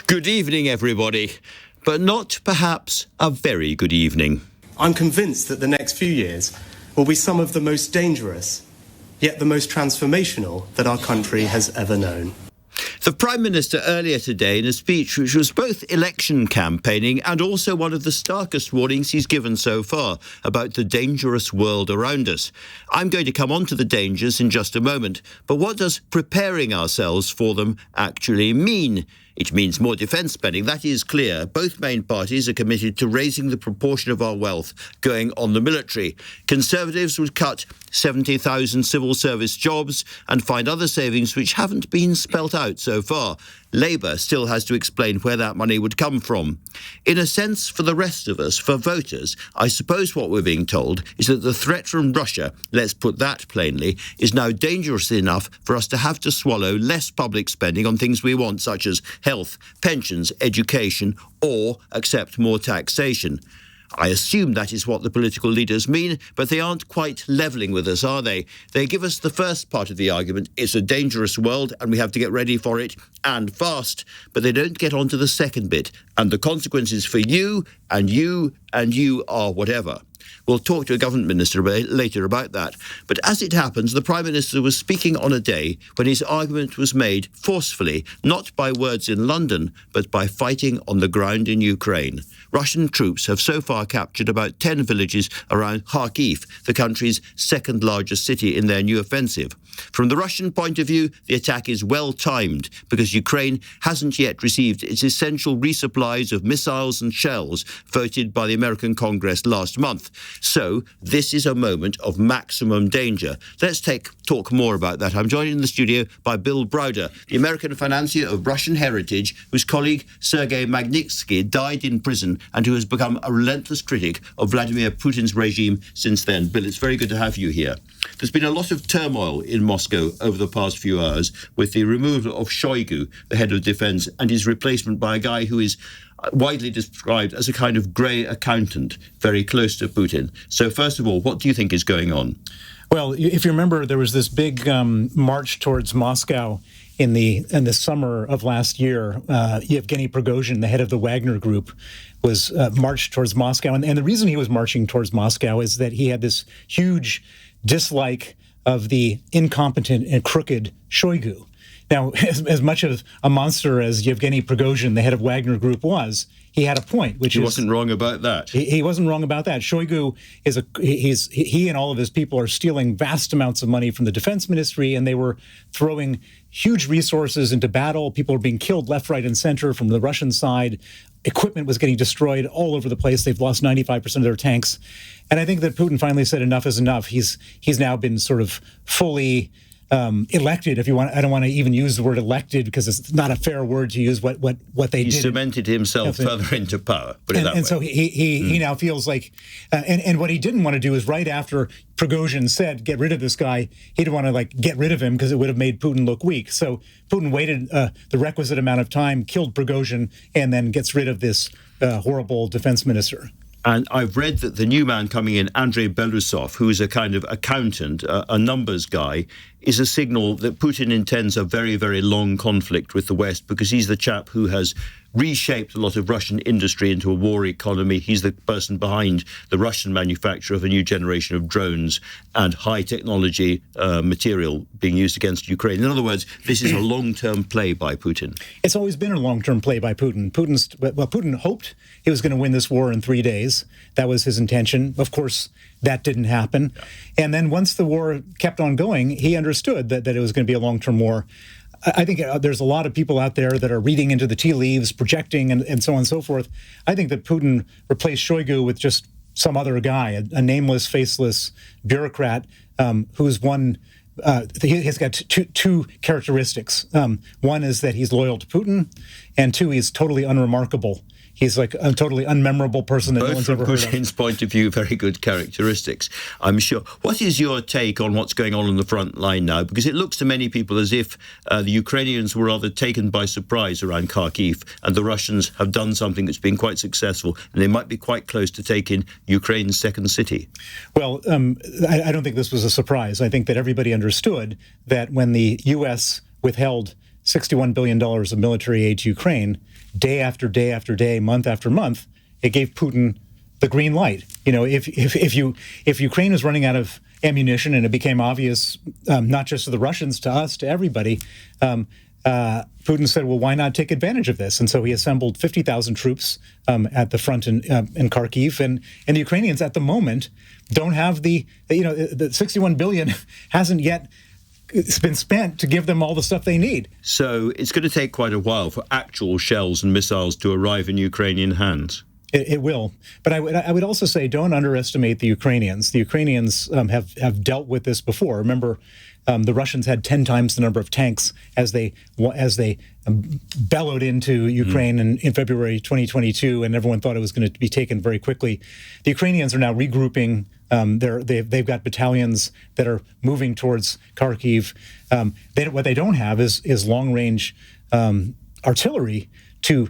Good evening, everybody, but not perhaps a very good evening. I'm convinced that the next few years will be some of the most dangerous, yet the most transformational that our country has ever known. The Prime Minister earlier today, in a speech which was both election campaigning and also one of the starkest warnings he's given so far about the dangerous world around us. I'm going to come on to the dangers in just a moment, but what does preparing ourselves for them actually mean? It means more defence spending, that is clear. Both main parties are committed to raising the proportion of our wealth going on the military. Conservatives would cut 70,000 civil service jobs and find other savings which haven't been spelt out so far. Labour still has to explain where that money would come from. In a sense, for the rest of us, for voters, I suppose what we're being told is that the threat from Russia, let's put that plainly, is now dangerous enough for us to have to swallow less public spending on things we want, such as health, pensions, education, or accept more taxation. I assume that is what the political leaders mean, but they aren't quite levelling with us, are they? They give us the first part of the argument, it's a dangerous world and we have to get ready for it, and fast, but they don't get on to the second bit, and the consequences for you and you and you are whatever. We'll talk to a government minister later about that. But as it happens, the Prime Minister was speaking on a day when his argument was made forcefully, not by words in London, but by fighting on the ground in Ukraine. Russian troops have so far captured about 10 villages around Kharkiv, the country's second largest city, in their new offensive. From the Russian point of view, the attack is well timed because Ukraine hasn't yet received its essential resupplies of missiles and shells voted by the American Congress last month. So this is a moment of maximum danger. Let's talk more about that. I'm joined in the studio by Bill Browder, the American financier of Russian heritage, whose colleague Sergei Magnitsky died in prison and who has become a relentless critic of Vladimir Putin's regime since then. Bill, it's very good to have you here. There's been a lot of turmoil in Moscow over the past few hours with the removal of Shoigu, the head of defense, and his replacement by a guy who is widely described as a kind of grey accountant, very close to Putin. So first of all, what do you think is going on? Well, if you remember, there was this big march towards Moscow in the summer of last year. Yevgeny Prigozhin, the head of the Wagner Group, was marched towards Moscow. And the reason he was marching towards Moscow is that he had this huge dislike of the incompetent and crooked Shoigu. Now, as much of a monster as Yevgeny Prigozhin, the head of Wagner Group, was, he had a point, which he wasn't wrong about that. He wasn't wrong about that. Shoigu he and all of his people are stealing vast amounts of money from the defense ministry, and they were throwing huge resources into battle. People were being killed left, right, and center from the Russian side. Equipment was getting destroyed all over the place. They've lost 95% of their tanks. And I think that Putin finally said enough is enough. He's now been sort of fully elected, if you want. I don't want to even use the word elected because it's not a fair word to use. What they did. He cemented himself further into power. Put it that way. And so he now feels like, and what he didn't want to do is right after Prigozhin said get rid of this guy, he didn't want to get rid of him because it would have made Putin look weak. So Putin waited the requisite amount of time, killed Prigozhin, and then gets rid of this horrible defense minister. And I've read that the new man coming in, Andrei Belousov, who is a kind of accountant, a numbers guy, is a signal that Putin intends a very, very long conflict with the West because he's the chap who has reshaped a lot of Russian industry into a war economy. He's the person behind the Russian manufacture of a new generation of drones and high technology material being used against Ukraine. In other words, this is a long-term play by Putin. It's always been a long-term play by Putin. Putin hoped he was going to win this war in 3 days. That was his intention. Of course, that didn't happen. Yeah. And then once the war kept on going, he understood that it was going to be a long-term war. I think there's a lot of people out there that are reading into the tea leaves, projecting, and so on and so forth. I think that Putin replaced Shoigu with just some other guy, a nameless, faceless bureaucrat who's one. He's got two characteristics. One is that he's loyal to Putin, and two, he's totally unremarkable. He's like a totally unmemorable person that no one's ever heard of. Both from Putin's point of view, very good characteristics, I'm sure. What is your take on what's going on the front line now? Because it looks to many people as if the Ukrainians were rather taken by surprise around Kharkiv, and the Russians have done something that's been quite successful, and they might be quite close to taking Ukraine's second city. Well, I don't think this was a surprise. I think that everybody understood that when the U.S. withheld $61 billion of military aid to Ukraine, day after day after day, month after month, it gave Putin the green light. If Ukraine was running out of ammunition and it became obvious, not just to the Russians, to us, to everybody, Putin said, well, why not take advantage of this? And so he assembled 50,000 troops at the front in Kharkiv. And the Ukrainians at the moment don't have the 61 billion hasn't yet been spent to give them all the stuff they need. So it's going to take quite a while for actual shells and missiles to arrive in Ukrainian hands. It will. But I would also say don't underestimate the Ukrainians. The Ukrainians have dealt with this before. Remember, the Russians had 10 times the number of tanks as they bellowed into Ukraine in February 2022, and everyone thought it was going to be taken very quickly. The Ukrainians are now regrouping. They've got battalions that are moving towards Kharkiv. What they don't have is long-range artillery to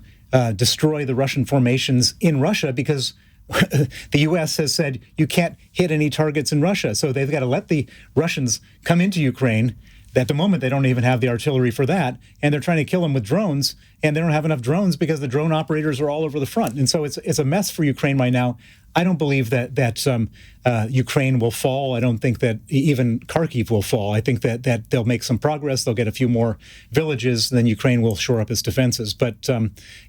destroy the Russian formations in Russia, because the U.S. has said you can't hit any targets in Russia. So they've got to let the Russians come into Ukraine. At the moment, they don't even have the artillery for that, and they're trying to kill them with drones, and they don't have enough drones because the drone operators are all over the front. And so it's a mess for Ukraine right now. I don't believe that Ukraine will fall. I don't think that even Kharkiv will fall. I think that they'll make some progress. They'll get a few more villages, then Ukraine will shore up its defenses. But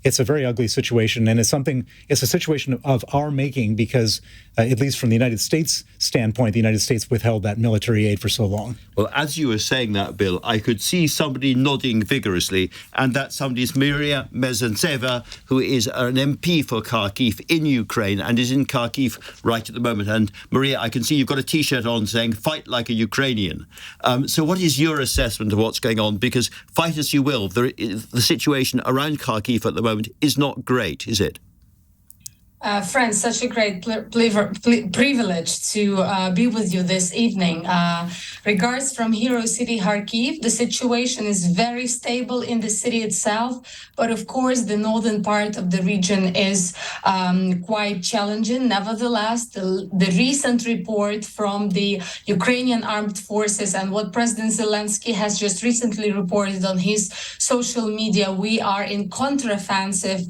it's a very ugly situation, and it's a situation of our making because, at least from the United States standpoint, the United States withheld that military aid for so long. Well, as you were saying that, Bill, I could see somebody nodding vigorously, and that somebody is Mariia Mezentseva, who is an MP for Kharkiv in Ukraine and is in Kharkiv right at the moment. And Mariia, I can see you've got a T-shirt on saying "Fight like a Ukrainian." So what is your assessment of what's going on? Because fight as you will, the situation around Kharkiv at the moment is not great, is it? Friends, such a great privilege to be with you this evening. Regards from Hero City, Kharkiv. The situation is very stable in the city itself, but of course the northern part of the region is quite challenging. Nevertheless, the recent report from the Ukrainian armed forces and what President Zelensky has just recently reported on his social media, we are in counteroffensive,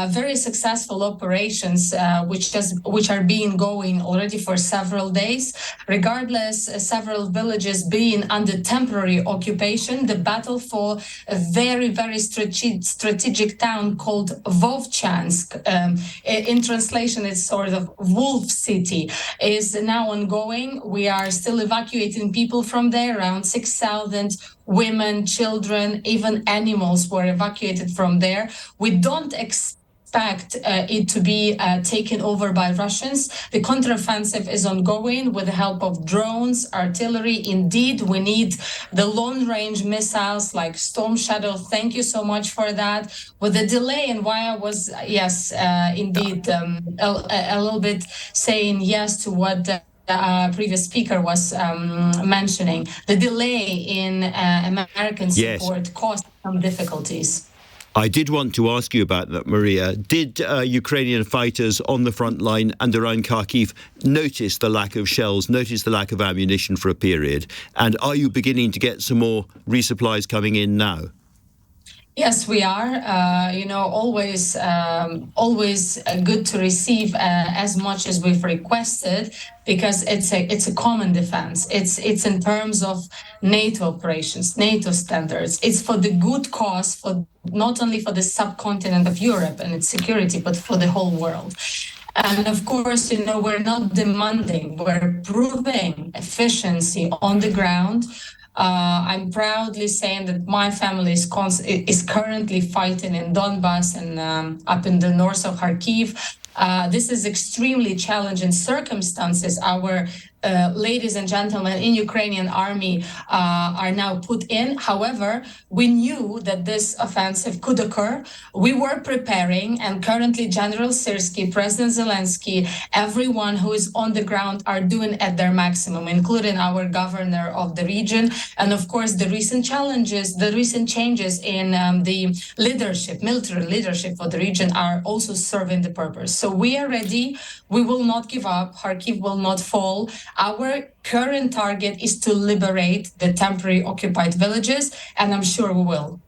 very successful operations, which are being going already for several days. Regardless, several villages being under temporary occupation, the battle for a very, very strategic town called Vovchansk, in translation, it's sort of Wolf City, is now ongoing. We are still evacuating people from there, around 6,000 women, children, even animals were evacuated from there. We don't expect it to be taken over by Russians. The counteroffensive is ongoing with the help of drones, artillery. Indeed, we need the long-range missiles like Storm Shadow. Thank you so much for that. With the delay, and why I was, indeed, a little bit saying yes to what the previous speaker was mentioning. The delay in American support caused some difficulties. I did want to ask you about that, Mariia. Did Ukrainian fighters on the front line and around Kharkiv notice the lack of shells, notice the lack of ammunition for a period? And are you beginning to get some more resupplies coming in now? Yes, we are. Always good to receive as much as we've requested, because it's a common defense. It's in terms of NATO operations, NATO standards. It's for the good cause, for not only for the subcontinent of Europe and its security, but for the whole world. And of course, we're not demanding, we're proving efficiency on the ground. I'm proudly saying that my family is currently fighting in Donbass and up in the north of Kharkiv. This is extremely challenging circumstances. Our ladies and gentlemen in Ukrainian army are now put in. However, we knew that this offensive could occur. We were preparing, and currently General Syrskyi, President Zelensky, everyone who is on the ground are doing at their maximum, including our governor of the region. And of course, the recent changes in the leadership, military leadership for the region are also serving the purpose. So we are ready. We will not give up. Kharkiv will not fall. Our current target is to liberate the temporary occupied villages, and I'm sure we will.